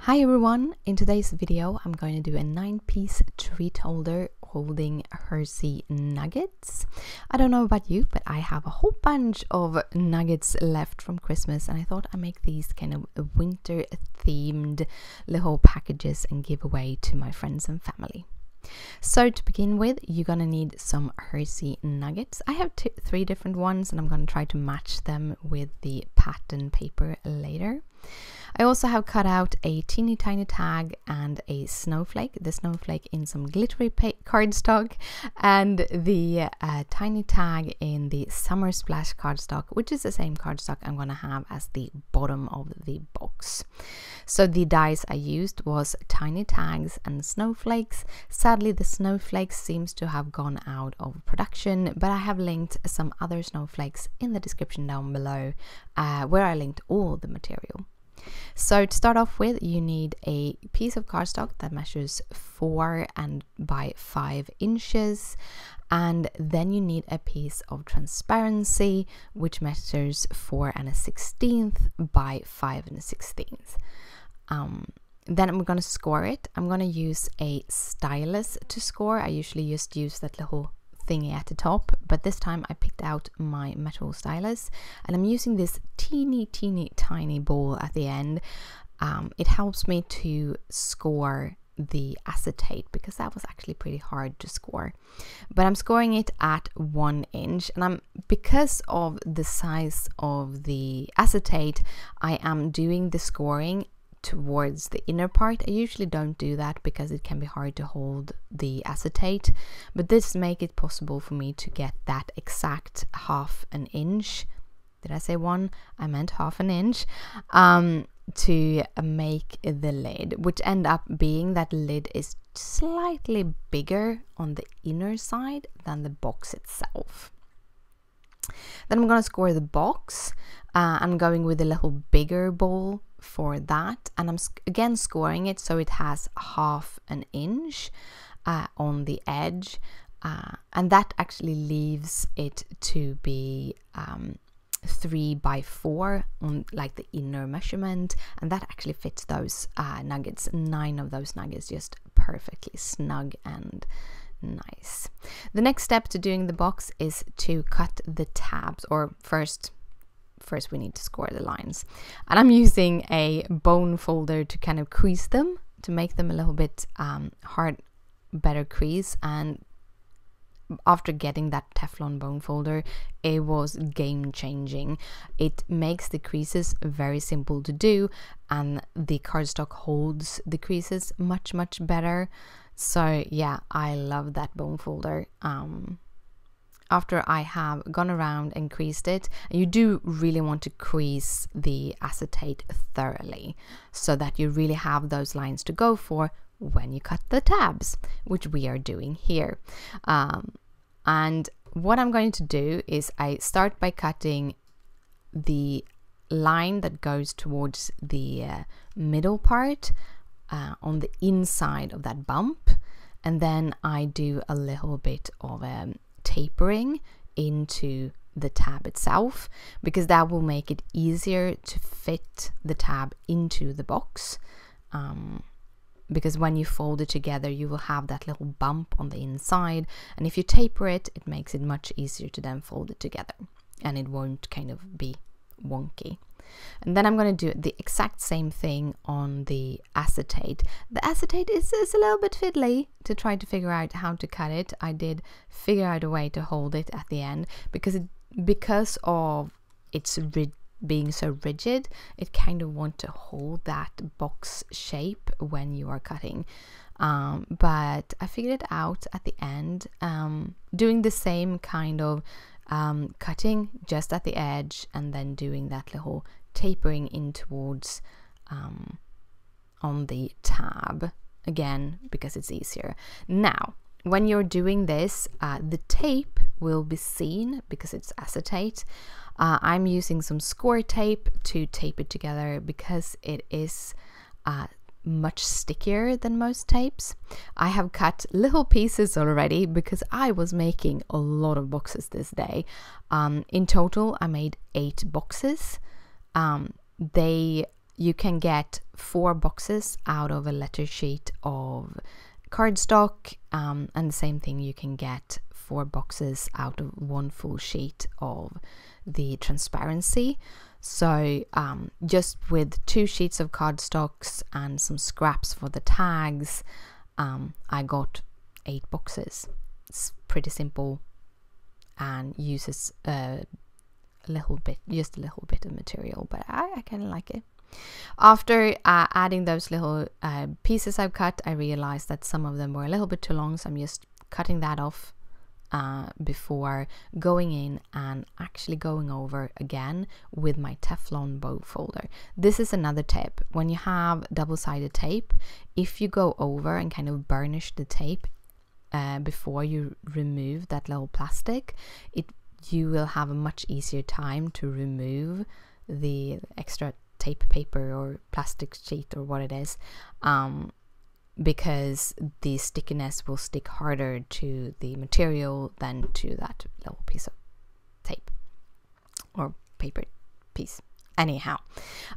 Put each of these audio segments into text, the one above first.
Hi everyone, in today's video I'm going to do a 9-piece treat holder holding Hershey Nuggets. I don't know about you, but I have a whole bunch of nuggets left from Christmas and I thought I'd make these kind of winter themed little packages and give away to my friends and family. So to begin with, you're gonna need some Hershey Nuggets. I have three different ones and I'm gonna try to match them with the pattern paper later. I also have cut out a teeny tiny tag and a snowflake, the snowflake in some glittery cardstock and the tiny tag in the summer splash cardstock, which is the same cardstock I'm going to have as the bottom of the box. So the dies I used was tiny tags and snowflakes. Sadly, the snowflakes seems to have gone out of production, but I have linked some other snowflakes in the description down below where I linked all the material. So to start off with, you need a piece of cardstock that measures 4 by 5 inches, and then you need a piece of transparency which measures 4 1/16 by 5 1/16. Then I'm going to score it. I'm going to use a stylus to score. I usually just use that little thingy at the top, but this time I picked out my metal stylus and I'm using this teeny tiny ball at the end. It helps me to score the acetate because that was actually pretty hard to score, but I'm scoring it at 1 inch, and because of the size of the acetate I am doing the scoring towards the inner part. I usually don't do that because it can be hard to hold the acetate, but this makes it possible for me to get that exact 1/2 inch. Did I say 1? I meant 1/2 inch to make the lid, which end up being that lid is slightly bigger on the inner side than the box itself. Then I'm going to score the box. I'm going with a little bigger ball for that, and I'm again scoring it so it has 1/2 inch on the edge, and that actually leaves it to be 3 by 4 on like the inner measurement, and that actually fits those nuggets, 9 of those nuggets, just perfectly snug and nice. The next step to doing the box is to cut the tabs, or first we need to score the lines, and I'm using a bone folder to kind of crease them, to make them a little bit hard, better crease. And after getting that Teflon bone folder, it was game changing. It makes the creases very simple to do, and the cardstock holds the creases much better. So yeah, I love that bone folder. After I have gone around and creased it, you do really want to crease the acetate thoroughly so that you really have those lines to go for when you cut the tabs, which we are doing here. And what I'm going to do is I start by cutting the line that goes towards the middle part on the inside of that bump, and then I do a little bit of tapering into the tab itself, because that will make it easier to fit the tab into the box, because when you fold it together you will have that little bump on the inside, and if you taper it, it makes it much easier to then fold it together and it won't kind of be wonky. And then I'm going to do the exact same thing on the acetate. The acetate is a little bit fiddly to try to figure out how to cut it. I did figure out a way to hold it at the end, because of its being so rigid, it kind of want to hold that box shape when you are cutting. But I figured it out at the end, doing the same kind of cutting just at the edge and then doing that little tapering in towards on the tab again, because it's easier. Now when you're doing this, the tape will be seen because it's acetate. I'm using some score tape to tape it together because it is much stickier than most tapes. I have cut little pieces already because I was making a lot of boxes this day. In total I made 8 boxes. They you can get 4 boxes out of a letter sheet of cardstock, and the same thing, you can get 4 boxes out of 1 full sheet of the transparency. So just with 2 sheets of cardstocks and some scraps for the tags, I got 8 boxes. It's pretty simple and uses a little bit of material, but I kind of like it. After adding those little pieces I've cut, I realized that some of them were a little bit too long, so I'm just cutting that off before going in and actually going over again with my Teflon bow folder. This is another tip. When you have double-sided tape, if you go over and kind of burnish the tape before you remove that little plastic, you will have a much easier time to remove the extra tape paper or plastic sheet or what it is, because the stickiness will stick harder to the material than to that little piece of tape or paper piece. Anyhow,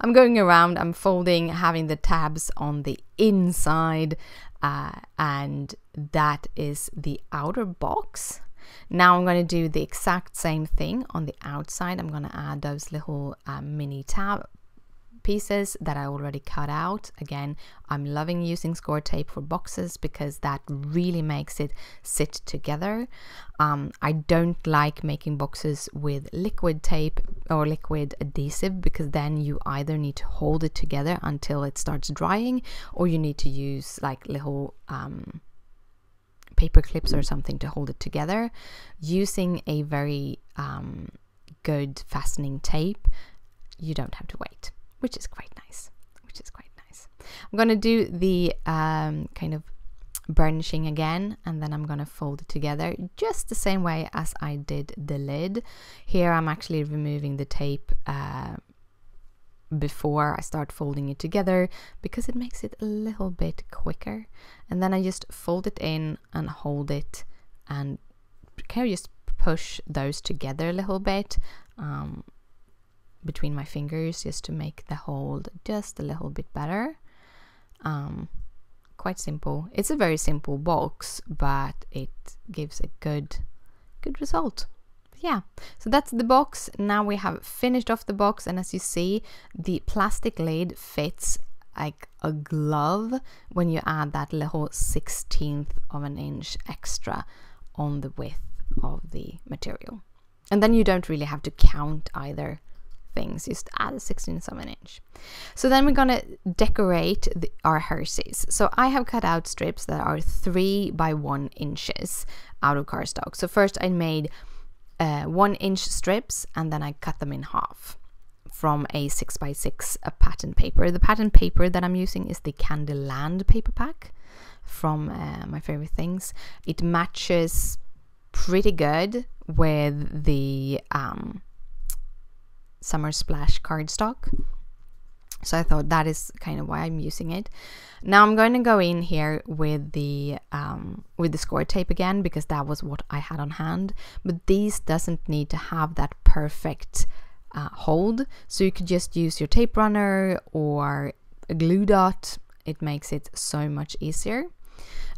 I'm going around, I'm folding, having the tabs on the inside, and that is the outer box. Now I'm going to do the exact same thing on the outside. I'm going to add those little mini tab pieces that I already cut out. Again, I'm loving using score tape for boxes because that really makes it sit together. I don't like making boxes with liquid tape or liquid adhesive, because then you either need to hold it together until it starts drying, or you need to use like little paper clips or something to hold it together. Using a very good fastening tape, you don't have to wait, which is quite nice. I'm going to do the kind of burnishing again, and then I'm going to fold it together just the same way as I did the lid. Here I'm actually removing the tape before I start folding it together, because it makes it a little bit quicker. And then I just fold it in and hold it, and kind of just push those together a little bit between my fingers, just to make the hold just a little bit better. Quite simple. It's a very simple box, but it gives a good result. Yeah, so that's the box. Now we have finished off the box, and as you see, the plastic lid fits like a glove when you add that little 1/16 of an inch extra on the width of the material. And then you don't really have to count either things, just add a 1/16 of an inch. So then we're gonna decorate our Hershey's. So I have cut out strips that are 3 by 1 inches out of cardstock. So first I made 1 inch strips, and then I cut them in half from a 6 by 6 pattern paper. The pattern paper that I'm using is the Candyland paper pack from My Favorite Things. It matches pretty good with the Summer Splash cardstock, so I thought that is kind of why I'm using it. Now I'm going to go in here with the score tape again, because that was what I had on hand, but these doesn't need to have that perfect hold, so you could just use your tape runner or a glue dot. It makes it so much easier.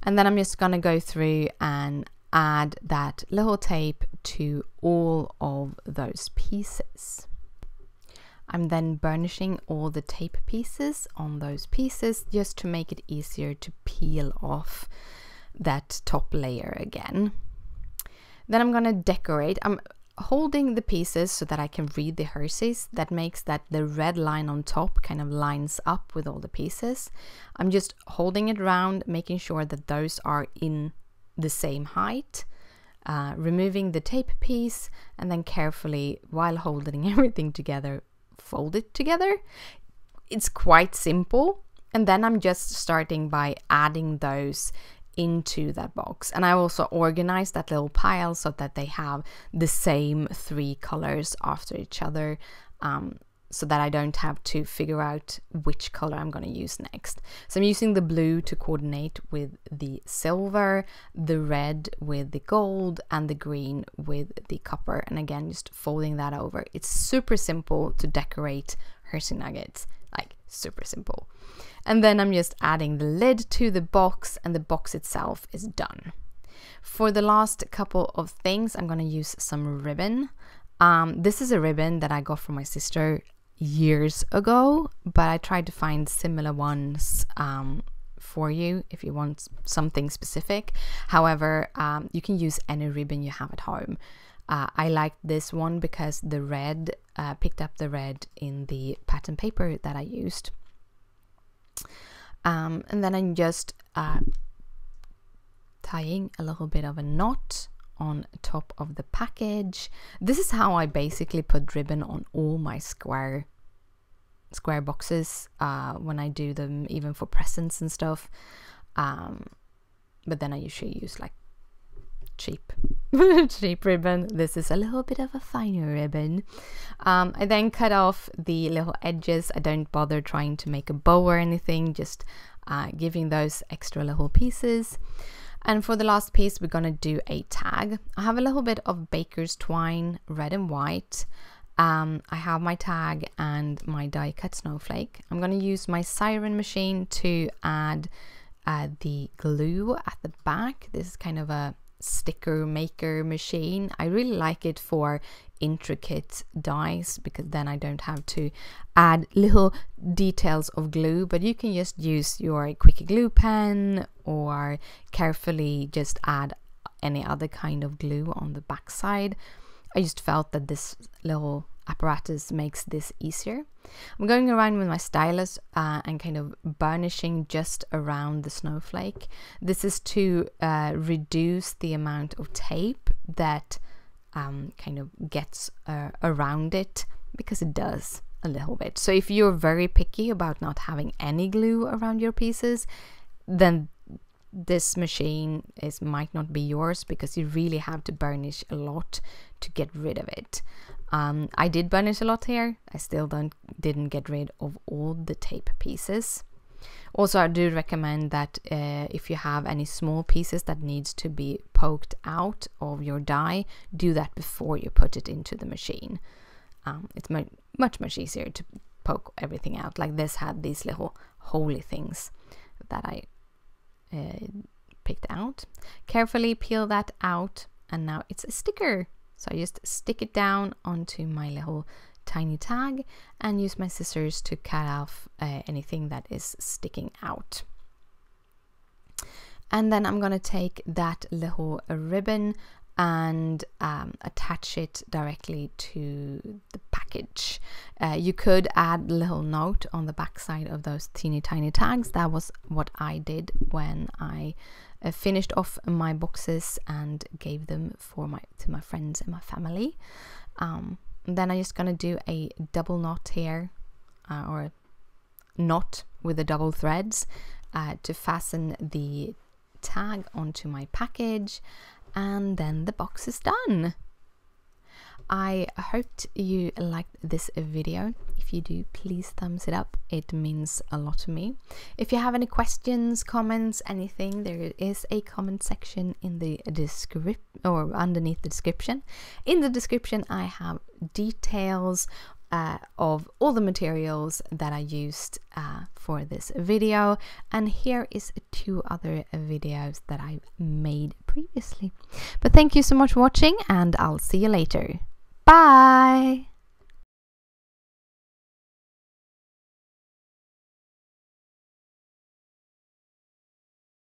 And then I'm just gonna go through and add that little tape to all of those pieces. I'm then burnishing all the tape pieces on those pieces, just to make it easier to peel off that top layer again. Then I'm gonna decorate. I'm holding the pieces so that I can read the Hershey's. That makes that the red line on top kind of lines up with all the pieces. I'm just holding it around, making sure that those are in the same height, removing the tape piece, and then carefully, while holding everything together, fold it together. It's quite simple. And then I'm just starting by adding those into that box, and I also organize that little pile so that they have the same 3 colors after each other, so that I don't have to figure out which color I'm going to use next. So I'm using the blue to coordinate with the silver, the red with the gold, and the green with the copper, and again just folding that over. It's super simple to decorate Hershey Nuggets, like super simple. And then I'm just adding the lid to the box, and the box itself is done. For the last couple of things, I'm going to use some ribbon. This is a ribbon that I got from my sister years ago, but I tried to find similar ones for you if you want something specific. However, you can use any ribbon you have at home. I liked this one because the red picked up the red in the pattern paper that I used. And then I'm just tying a little bit of a knot on top of the package. This is how I basically put ribbon on all my square boxes when I do them, even for presents and stuff. But then I usually use like cheap ribbon. This is a little bit of a finer ribbon. I then cut off the little edges. I don't bother trying to make a bow or anything, just giving those extra little pieces. And for the last piece, we're gonna do a tag. I have a little bit of baker's twine, red and white. I have my tag and my die cut snowflake. I'm gonna use my siren machine to add the glue at the back. This is kind of a sticker maker machine. I really like it for intricate dies because then I don't have to add little details of glue, but you can just use your quick glue pen or carefully just add any other kind of glue on the back side. I just felt that this little apparatus makes this easier. I'm going around with my stylus and kind of burnishing just around the snowflake. This is to reduce the amount of tape that kind of gets around it, because it does a little bit. So if you're very picky about not having any glue around your pieces, then this machine might not be yours, because you really have to burnish a lot to get rid of it. I did burnish a lot here. I still didn't get rid of all the tape pieces. Also, I do recommend that if you have any small pieces that needs to be poked out of your die, do that before you put it into the machine. It's much easier to poke everything out. Like this had these little holy things that I picked out. Carefully peel that out, and now it's a sticker. So I just stick it down onto my little tiny tag and use my scissors to cut off anything that is sticking out. And then I'm gonna take that little ribbon and attach it directly to the package. You could add a little note on the back side of those teeny tiny tags. That was what I did when I finished off my boxes and gave them to my friends and my family. Then I'm just gonna do a double knot here, or a knot with the double threads to fasten the tag onto my package, and then the box is done. I hoped you liked this video. If you do, please thumbs it up. It means a lot to me. If you have any questions, comments, anything, there is a comment section in the description, or underneath the description. In the description, I have details of all the materials that I used for this video, and here is 2 other videos that I've made previously. But thank you so much for watching, and I'll see you later. Bye!